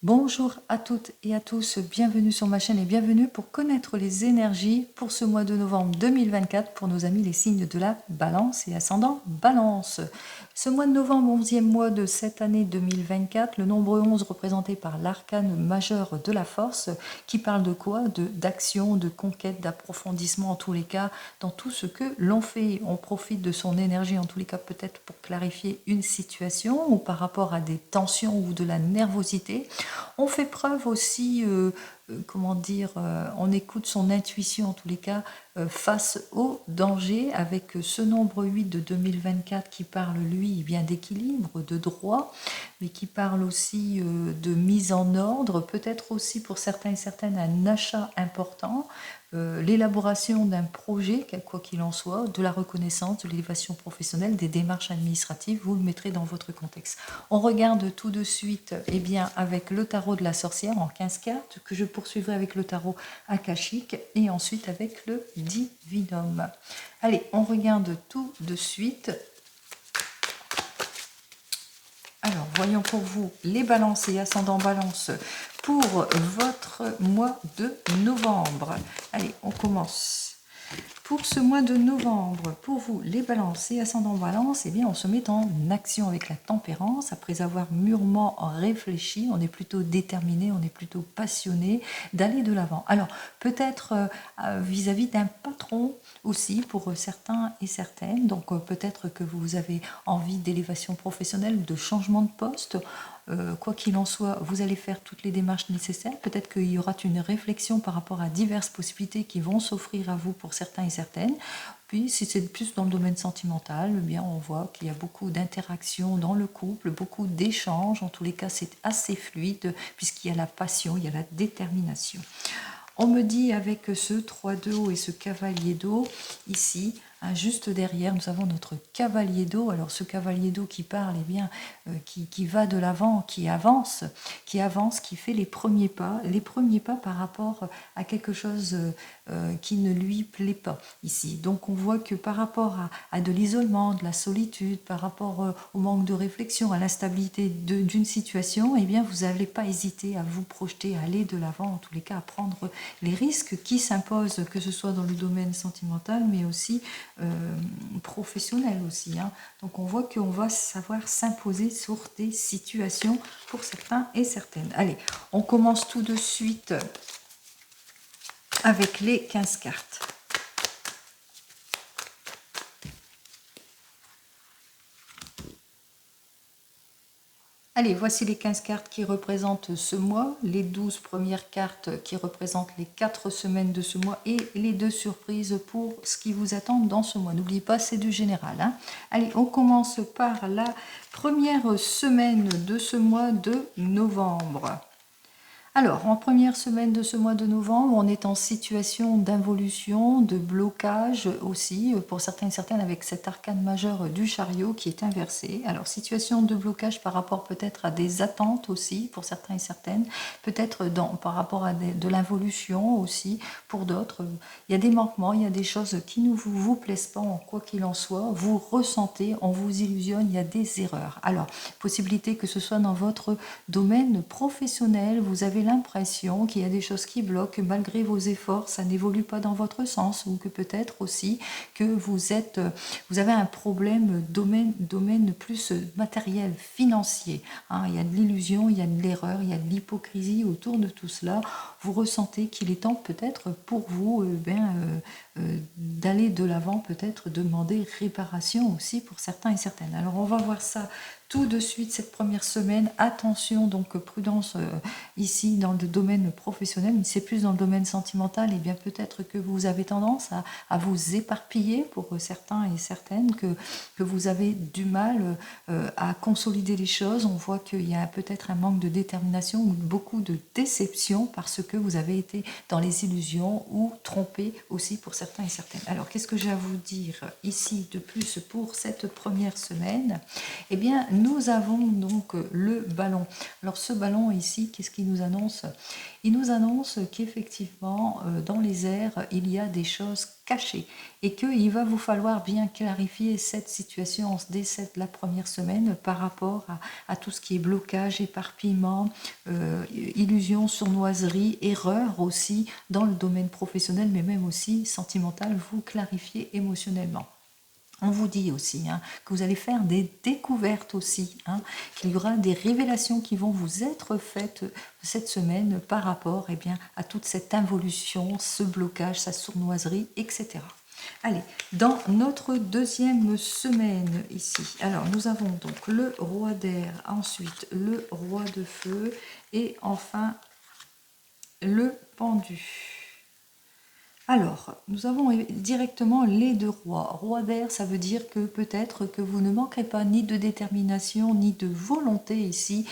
Bonjour à toutes et à tous, bienvenue sur ma chaîne et bienvenue pour connaître les énergies pour ce mois de novembre 2024 pour nos amis les signes de la balance et ascendant balance. Ce mois de novembre, 11e mois de cette année 2024, le nombre 11 représenté par l'arcane majeur de la force qui parle de quoi? D'action, de conquête, d'approfondissement en tous les cas dans tout ce que l'on fait. On profite de son énergie en tous les cas peut-être pour clarifier une situation ou par rapport à des tensions ou de la nervosité. On fait preuve aussi, comment dire, on écoute son intuition en tous les cas face au danger avec ce nombre 8 de 2024 qui parle lui bien d'équilibre, de droit, mais qui parle aussi de mise en ordre, peut-être aussi pour certains et certaines un achat important, l'élaboration d'un projet, quoi qu'il en soit, de la reconnaissance, de l'élévation professionnelle, des démarches administratives, vous le mettrez dans votre contexte. On regarde tout de suite eh bien, avec le tarot de la sorcière en 15 cartes, que je poursuivrai avec le tarot akashique et ensuite avec le divinum. Allez, on regarde tout de suite. Alors, voyons pour vous les balances et ascendants balance pour votre mois de novembre. Allez, on commence. Pour ce mois de novembre, pour vous, les balances et ascendants balance, eh bien, on se met en action avec la tempérance. Après avoir mûrement réfléchi, on est plutôt déterminé, on est plutôt passionné d'aller de l'avant. Alors, peut-être vis-à-vis d'un patron aussi pour certains et certaines. Donc, peut-être que vous avez envie d'élévation professionnelle ou de changement de poste. Quoi qu'il en soit, vous allez faire toutes les démarches nécessaires. Peut-être qu'il y aura une réflexion par rapport à diverses possibilités qui vont s'offrir à vous pour certains et certaines. Puis, si c'est plus dans le domaine sentimental, eh bien, on voit qu'il y a beaucoup d'interactions dans le couple, beaucoup d'échanges. En tous les cas, c'est assez fluide puisqu'il y a la passion, il y a la détermination. On me dit avec ce 3 d'eau et ce cavalier d'eau, ici, juste derrière, nous avons notre cavalier d'eau. Alors ce cavalier d'eau qui parle, eh bien, qui va de l'avant, qui avance, qui fait les premiers pas par rapport à quelque chose qui ne lui plaît pas ici. Donc on voit que par rapport à de l'isolement, de la solitude, par rapport au manque de réflexion, à l'instabilité d'une situation, eh bien vous n'allez pas hésiter à vous projeter, à aller de l'avant, en tous les cas à prendre les risques qui s'imposent, que ce soit dans le domaine sentimental, mais aussi professionnel aussi. Hein. Donc on voit qu'on va savoir s'imposer sur des situations pour certains et certaines. Allez, on commence tout de suite avec les 15 cartes. Allez, voici les 15 cartes qui représentent ce mois, les 12 premières cartes qui représentent les 4 semaines de ce mois et les 2 surprises pour ce qui vous attend dans ce mois. N'oubliez pas, c'est du général. Hein. Allez, on commence par la première semaine de ce mois de novembre. Alors, en première semaine de ce mois de novembre, on est en situation d'involution, de blocage aussi, pour certains et certaines avec cet arcane majeur du chariot qui est inversé. Alors, situation de blocage par rapport peut-être à des attentes aussi, pour certains et certaines, peut-être par rapport à de l'involution aussi, pour d'autres. Il y a des manquements, il y a des choses qui ne vous plaisent pas, en quoi qu'il en soit, vous ressentez, on vous illusionne, il y a des erreurs. Alors, possibilité que ce soit dans votre domaine professionnel, vous avez l'impression qu'il y a des choses qui bloquent, que malgré vos efforts, ça n'évolue pas dans votre sens, ou que peut-être aussi que vous avez un problème domaine plus matériel, financier. Hein. Il y a de l'illusion, il y a de l'erreur, il y a de l'hypocrisie autour de tout cela. Vous ressentez qu'il est temps peut-être pour vous d'aller de l'avant, peut-être demander réparation aussi pour certains et certaines. Alors on va voir ça tout de suite cette première semaine. Attention, donc prudence ici dans le domaine professionnel, mais c'est plus dans le domaine sentimental, et bien peut-être que vous avez tendance à vous éparpiller pour certains et certaines, que vous avez du mal à consolider les choses. On voit qu'il y a peut-être un manque de détermination ou beaucoup de déception parce que vous avez été dans les illusions ou trompé aussi pour certains et certaines. Alors qu'est-ce que j'ai à vous dire ici de plus pour cette première semaine? Eh bien, nous avons donc le ballon. Alors ce ballon ici, qu'est-ce qu'il nous annonce? Il nous annonce qu'effectivement, dans les airs, il y a des choses caché et qu'il va vous falloir bien clarifier cette situation dès la première semaine par rapport à tout ce qui est blocage, éparpillement, illusion, sournoiserie, erreur aussi dans le domaine professionnel, mais même aussi sentimental, vous clarifier émotionnellement. On vous dit aussi que vous allez faire des découvertes aussi, qu'il y aura des révélations qui vont vous être faites cette semaine par rapport à toute cette involution, ce blocage, sa sournoiserie, etc. Allez, dans notre deuxième semaine ici, alors nous avons donc le roi d'air, ensuite le roi de feu et enfin le pendu. Alors, nous avons directement les deux rois. Roi d'air, ça veut dire que peut-être que vous ne manquerez pas ni de détermination, ni de volonté ici,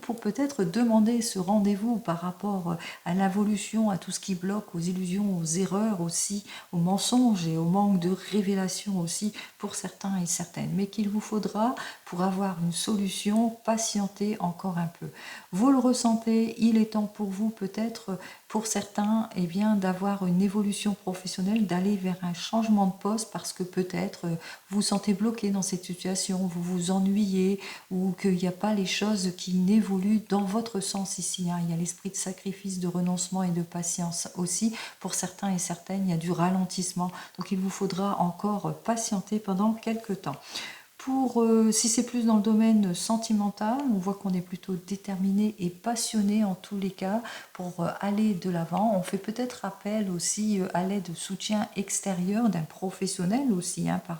pour peut-être demander ce rendez-vous par rapport à l'évolution, à tout ce qui bloque, aux illusions, aux erreurs aussi, aux mensonges et au manque de révélation aussi pour certains et certaines. Mais qu'il vous faudra, pour avoir une solution, patienter encore un peu. Vous le ressentez, il est temps pour vous peut-être, pour certains, d'avoir une évolution professionnelle, d'aller vers un changement de poste parce que peut-être vous vous sentez bloqué dans cette situation, vous vous ennuyez ou qu'il n'y a pas les choses qui n'évoluent dans votre sens ici. Il y a l'esprit de sacrifice, de renoncement et de patience aussi. Pour certains et certaines, il y a du ralentissement. Donc il vous faudra encore patienter pendant quelques temps. Si c'est plus dans le domaine sentimental, on voit qu'on est plutôt déterminé et passionné en tous les cas pour aller de l'avant. On fait peut-être appel aussi à l'aide de soutien extérieur d'un professionnel aussi, par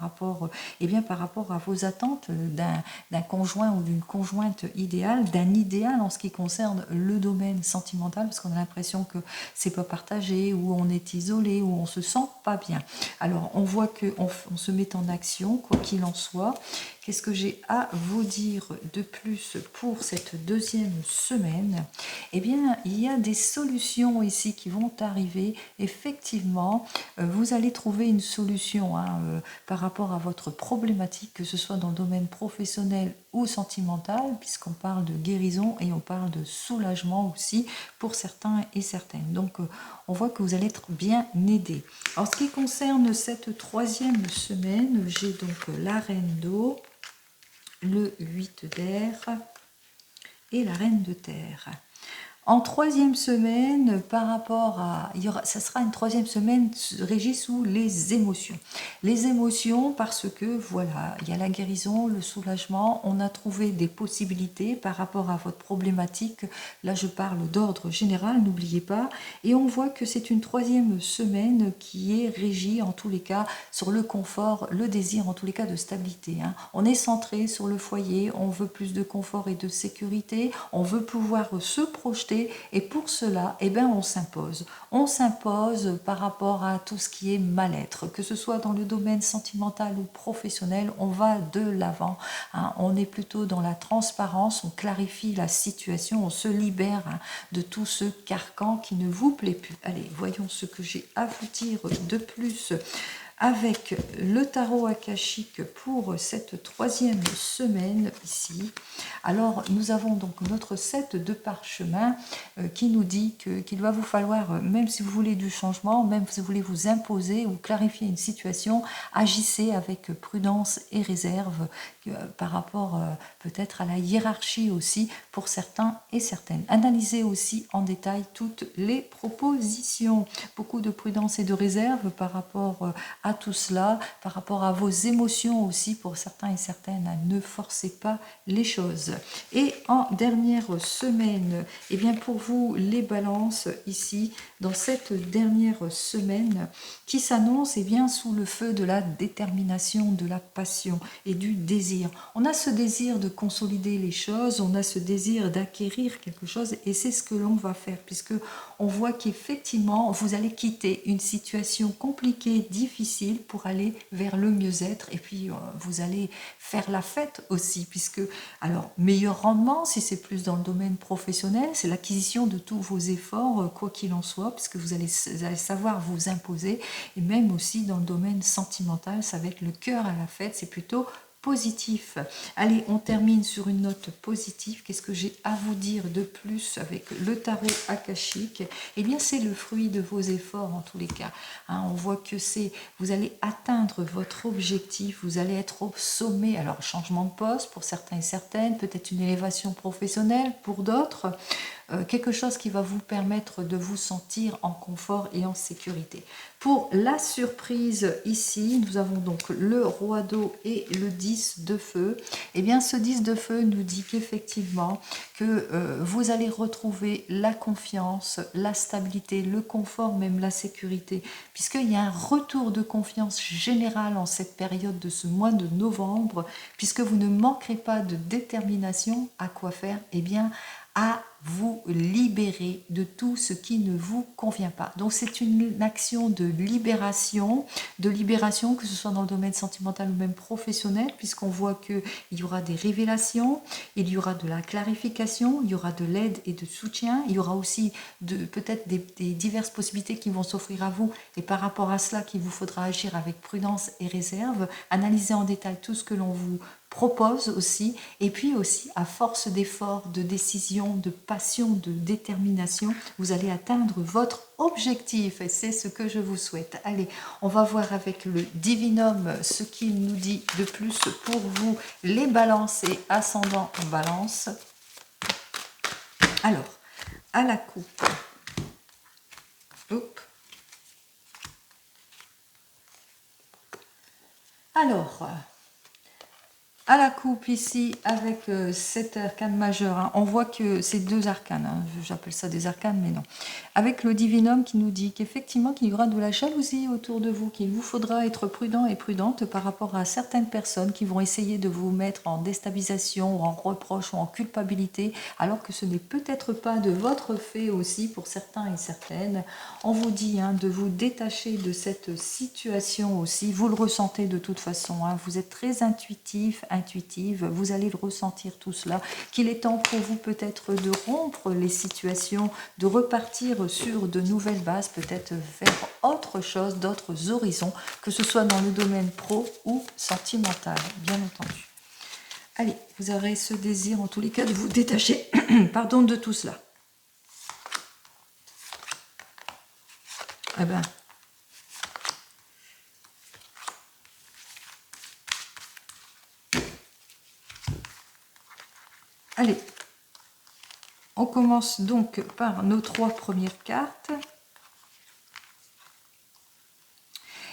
rapport à vos attentes d'un conjoint ou d'une conjointe idéale, d'un idéal en ce qui concerne le domaine sentimental, parce qu'on a l'impression que c'est pas partagé, ou on est isolé, ou on se sent pas bien. Alors on voit qu'on se met en action, quoi qu'il en soit. Qu'est-ce que j'ai à vous dire de plus pour cette deuxième semaine? Il y a des solutions ici qui vont arriver. Effectivement, vous allez trouver une solution par rapport à votre problématique, que ce soit dans le domaine professionnel ou sentimental, puisqu'on parle de guérison et on parle de soulagement aussi pour certains et certaines. Donc, on voit que vous allez être bien aidé. En ce qui concerne cette troisième semaine, j'ai donc la reine d'eau, le 8 d'air et la reine de terre. En troisième semaine, ça sera une troisième semaine régie sous les émotions. Les émotions parce que voilà, il y a la guérison, le soulagement, on a trouvé des possibilités par rapport à votre problématique. Là, je parle d'ordre général, n'oubliez pas. Et on voit que c'est une troisième semaine qui est régie en tous les cas sur le confort, le désir en tous les cas de stabilité. On est centré sur le foyer, on veut plus de confort et de sécurité, on veut pouvoir se projeter. Et pour cela, on s'impose. On s'impose par rapport à tout ce qui est mal-être, que ce soit dans le domaine sentimental ou professionnel, on va de l'avant. On est plutôt dans la transparence, on clarifie la situation, on se libère de tout ce carcan qui ne vous plaît plus. Allez, voyons ce que j'ai à vous dire de plus avec le tarot akashique pour cette troisième semaine ici. Alors, nous avons donc notre set de parchemin qui nous dit qu'il va vous falloir, même si vous voulez du changement, même si vous voulez vous imposer ou clarifier une situation, agissez avec prudence et réserve par rapport peut-être à la hiérarchie aussi pour certains et certaines. Analysez aussi en détail toutes les propositions. Beaucoup de prudence et de réserve par rapport à tout cela, par rapport à vos émotions aussi pour certains et certaines. Ne forcez pas les choses. Et en dernière semaine, pour vous les balances ici, dans cette dernière semaine qui s'annonce sous le feu de la détermination, de la passion et du désir. On a ce désir de consolider les choses, on a ce désir d'acquérir quelque chose et c'est ce que l'on va faire puisque on voit qu'effectivement vous allez quitter une situation compliquée, difficile pour aller vers le mieux-être et puis vous allez faire la fête aussi puisque alors meilleur rendement si c'est plus dans le domaine professionnel, c'est l'acquisition de tous vos efforts quoi qu'il en soit puisque vous allez savoir vous imposer et même aussi dans le domaine sentimental, ça va être le cœur à la fête, c'est plutôt positif. Allez, on termine sur une note positive. Qu'est-ce que j'ai à vous dire de plus avec le tarot akashique? Eh bien, c'est le fruit de vos efforts en tous les cas. Hein, on voit que vous allez atteindre votre objectif, vous allez être au sommet. Alors, changement de poste pour certains et certaines, peut-être une élévation professionnelle pour d'autres. Quelque chose qui va vous permettre de vous sentir en confort et en sécurité. Pour la surprise ici, nous avons donc le roi d'eau et le 10 de feu. Eh bien, ce 10 de feu nous dit qu'effectivement, que vous allez retrouver la confiance, la stabilité, le confort, même la sécurité, puisqu'il y a un retour de confiance générale en cette période de ce mois de novembre, puisque vous ne manquerez pas de détermination à quoi faire. Eh bien, à vous libérer de tout ce qui ne vous convient pas. Donc c'est une action de libération, que ce soit dans le domaine sentimental ou même professionnel, puisqu'on voit qu'il y aura des révélations, il y aura de la clarification, il y aura de l'aide et de soutien, il y aura aussi peut-être des diverses possibilités qui vont s'offrir à vous, et par rapport à cela qu'il vous faudra agir avec prudence et réserve, analyser en détail tout ce que l'on vous propose aussi, et puis aussi à force d'efforts, de décision, de passion, de détermination, vous allez atteindre votre objectif, et c'est ce que je vous souhaite. Allez, on va voir avec le divinum ce qu'il nous dit de plus pour vous, les balances et ascendants en balance. Alors, à la coupe, hop. Alors, à la coupe ici avec cet arcane majeur, hein, on voit que c'est deux arcanes, hein, j'appelle ça des arcanes mais non, avec le divinum qui nous dit qu'effectivement qu'il y aura de la jalousie autour de vous, qu'il vous faudra être prudent et prudente par rapport à certaines personnes qui vont essayer de vous mettre en déstabilisation ou en reproche ou en culpabilité, alors que ce n'est peut-être pas de votre fait aussi pour certains et certaines. On vous dit hein, de vous détacher de cette situation aussi, vous le ressentez de toute façon, hein, vous êtes très intuitif, intuitive, vous allez le ressentir tout cela, qu'il est temps pour vous peut-être de rompre les situations, de repartir sur de nouvelles bases, peut-être vers autre chose, d'autres horizons, que ce soit dans le domaine pro ou sentimental, bien entendu. Allez, vous aurez ce désir en tous les cas de vous détacher pardon, de tout cela. Eh ben, allez, on commence donc par nos trois premières cartes.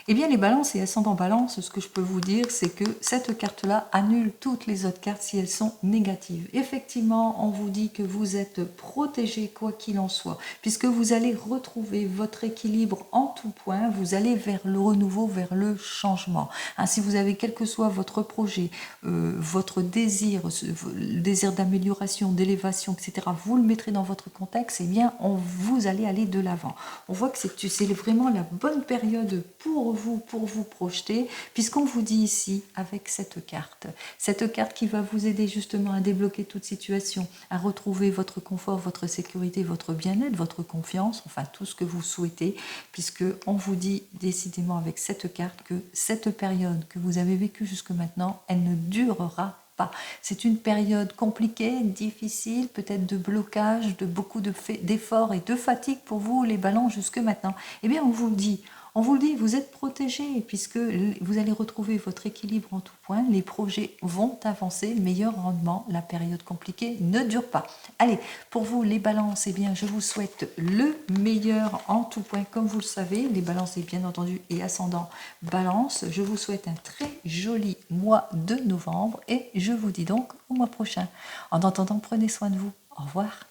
Eh bien, les balances et ascendant balance, ce que je peux vous dire, c'est que cette carte-là annule toutes les autres cartes si elles sont négatives. Effectivement, on vous dit que vous êtes protégé quoi qu'il en soit, puisque vous allez retrouver votre équilibre en tout point, vous allez vers le renouveau, vers le changement. Hein, si vous avez quel que soit votre projet, votre désir, le désir d'amélioration, d'élévation, etc., vous le mettrez dans votre contexte, eh bien, vous allez aller de l'avant. On voit que c'est vraiment la bonne période pour vous projeter, puisqu'on vous dit ici avec cette carte qui va vous aider justement à débloquer toute situation, à retrouver votre confort, votre sécurité, votre bien-être, votre confiance, enfin tout ce que vous souhaitez, puisque on vous dit décidément avec cette carte que cette période que vous avez vécue jusque maintenant, elle ne durera pas. C'est une période compliquée, difficile, peut-être de blocage, de beaucoup d'efforts et de fatigue pour vous les balances jusque maintenant. Eh bien on vous le dit, vous êtes protégé puisque vous allez retrouver votre équilibre en tout point, les projets vont avancer, meilleur rendement, la période compliquée ne dure pas. Allez, pour vous les balances, eh bien je vous souhaite le meilleur en tout point, comme vous le savez, les balances et bien entendu et ascendant balance. Je vous souhaite un très joli mois de novembre et je vous dis donc au mois prochain. En attendant, prenez soin de vous. Au revoir.